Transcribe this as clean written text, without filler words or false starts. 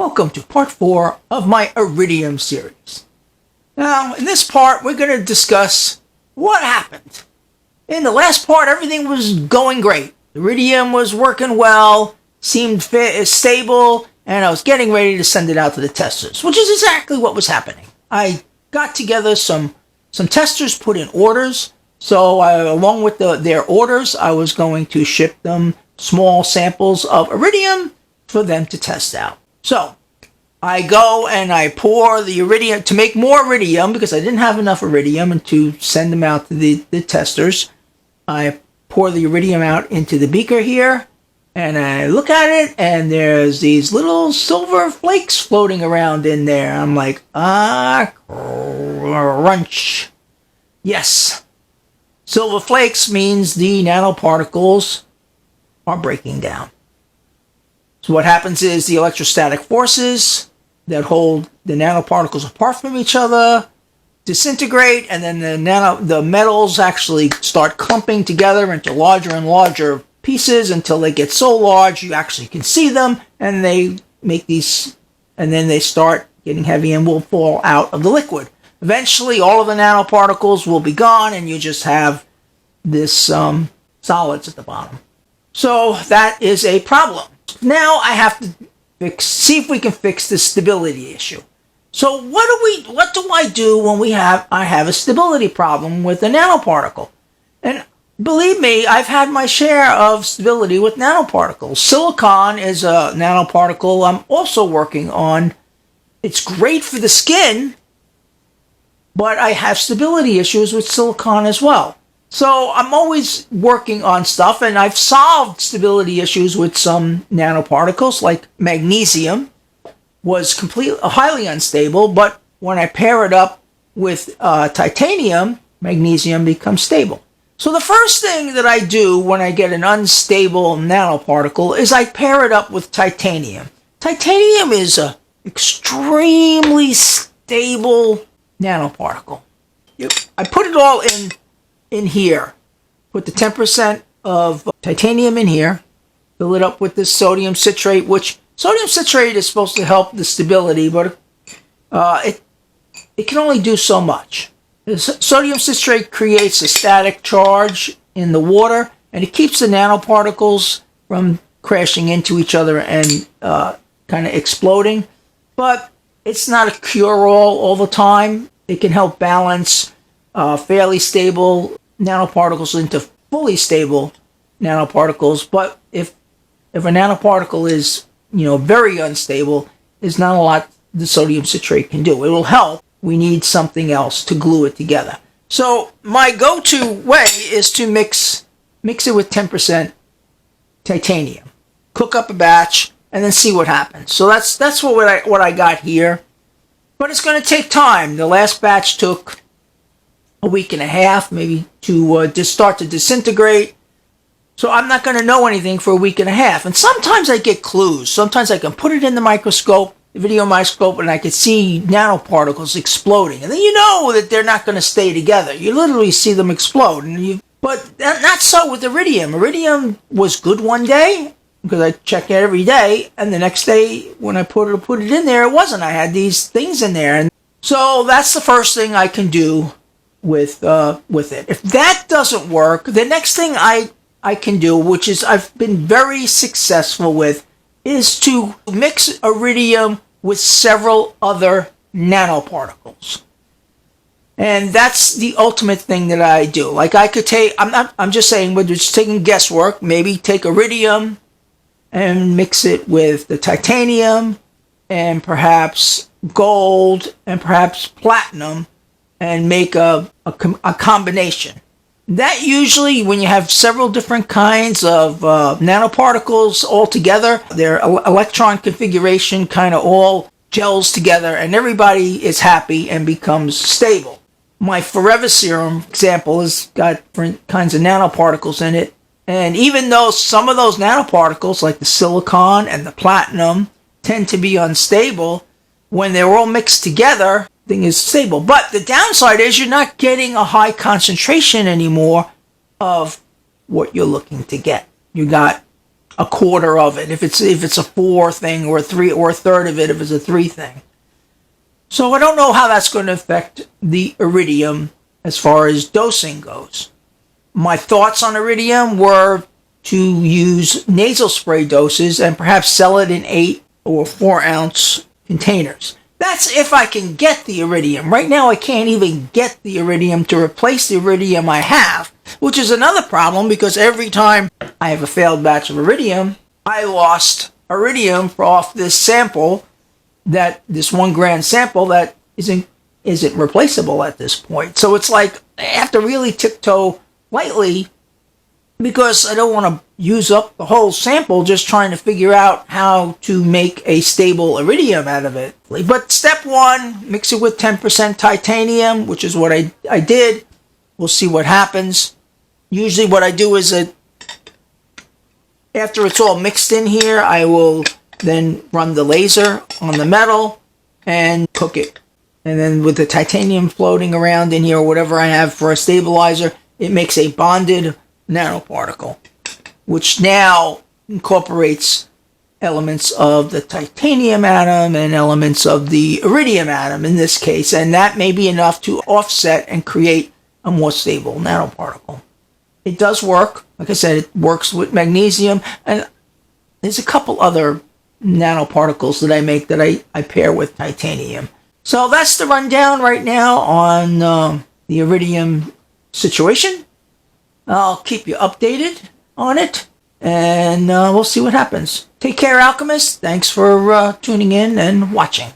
Welcome to part 4 of my Iridium series. Now, in this part, we're going to discuss what happened. In the last part, everything was going great. Iridium was working well, seemed stable, and I was getting ready to send it out to the testers, which is exactly what was happening. I got together some testers, put in orders, so along with their orders, I was going to ship them small samples of Iridium for them to test out. So, I go and I pour the Iridium, to make more Iridium, because I didn't have enough Iridium, and to send them out to the testers. I pour the Iridium out into the beaker here, and I look at it, and there's these little silver flakes floating around in there. I'm like, crunch. Yes. Silver flakes means the nanoparticles are breaking down. So what happens is the electrostatic forces that hold the nanoparticles apart from each other disintegrate, and then the metals actually start clumping together into larger and larger pieces until they get so large you actually can see them, and they make these, and then they start getting heavy and will fall out of the liquid. Eventually, all of the nanoparticles will be gone, and you just have this solids at the bottom. So that is a problem. Now I have to see if we can fix the stability issue. So what do I do when I have a stability problem with a nanoparticle? And believe me, I've had my share of stability with nanoparticles. Silicon is a nanoparticle I'm also working on. It's great for the skin, but I have stability issues with silicon as well. So I'm always working on stuff, and I've solved stability issues with some nanoparticles, like magnesium was highly unstable, but when I pair it up with titanium, magnesium becomes stable. So the first thing that I do when I get an unstable nanoparticle is I pair it up with titanium. Titanium is an extremely stable nanoparticle. I put it all in here. Put the 10% of titanium in here. Fill it up with this sodium citrate, which sodium citrate is supposed to help the stability, but it can only do so much. The sodium citrate creates a static charge in the water, and it keeps the nanoparticles from crashing into each other and kind of exploding. But it's not a cure-all all the time. It can help balance fairly stable nanoparticles into fully stable nanoparticles. But if a nanoparticle is very unstable, there's not a lot the sodium citrate can do. It will help. We need something else to glue it together. So my go-to way is to mix it with 10% titanium. Cook up a batch and then see what happens. So that's what I got here. But it's going to take time. The last batch took a week and a half, maybe, to just start to disintegrate. So I'm not going to know anything for a week and a half. And sometimes I get clues. Sometimes I can put it in the microscope, the video microscope, and I can see nanoparticles exploding. And then you know that they're not going to stay together. You literally see them explode. But not so with Iridium. Iridium was good one day, because I check it every day, and the next day when I put it in there, it wasn't. I had these things in there. And so that's the first thing I can do with it. If that doesn't work, the next thing I can do, which is I've been very successful with, is to mix Iridium with several other nanoparticles. And that's the ultimate thing that I do. Like I'm just saying, we're just taking guesswork. Maybe take Iridium and mix it with the titanium and perhaps gold and perhaps platinum, and make a combination. That usually, when you have several different kinds of nanoparticles all together, their electron configuration kind of all gels together, and everybody is happy and becomes stable. My Forever Serum example has got different kinds of nanoparticles in it, and even though some of those nanoparticles, like the silicon and the platinum, tend to be unstable, when they're all mixed together, thing is stable. But the downside is you're not getting a high concentration anymore of what you're looking to get. You got a quarter of it. If it's a 4 thing, or a 3, or a third of it if it's a 3 thing. So I don't know how that's going to affect the iridium as far as dosing goes. My thoughts on iridium were to use nasal spray doses and perhaps sell it in 8 or 4 ounce containers. That's if I can get the iridium. Right now I can't even get the iridium to replace the iridium I have, which is another problem because every time I have a failed batch of iridium, I lost iridium off this sample, this 1 gram sample that isn't replaceable at this point. So it's like I have to really tiptoe lightly because I don't want to use up the whole sample just trying to figure out how to make a stable iridium out of it. But step 1, mix it with 10% titanium, which is what I did. We'll see what happens. Usually what I do is after it's all mixed in here, I will then run the laser on the metal and cook it. And then with the titanium floating around in here, or whatever I have for a stabilizer, it makes a bonded nanoparticle, which now incorporates elements of the titanium atom and elements of the iridium atom in this case, and that may be enough to offset and create a more stable nanoparticle. It does work. Like I said, it works with magnesium, and there's a couple other nanoparticles that I make that I pair with titanium. So that's the rundown right now on the iridium situation. I'll keep you updated on it, and we'll see what happens. Take care, alchemists. Thanks for tuning in and watching.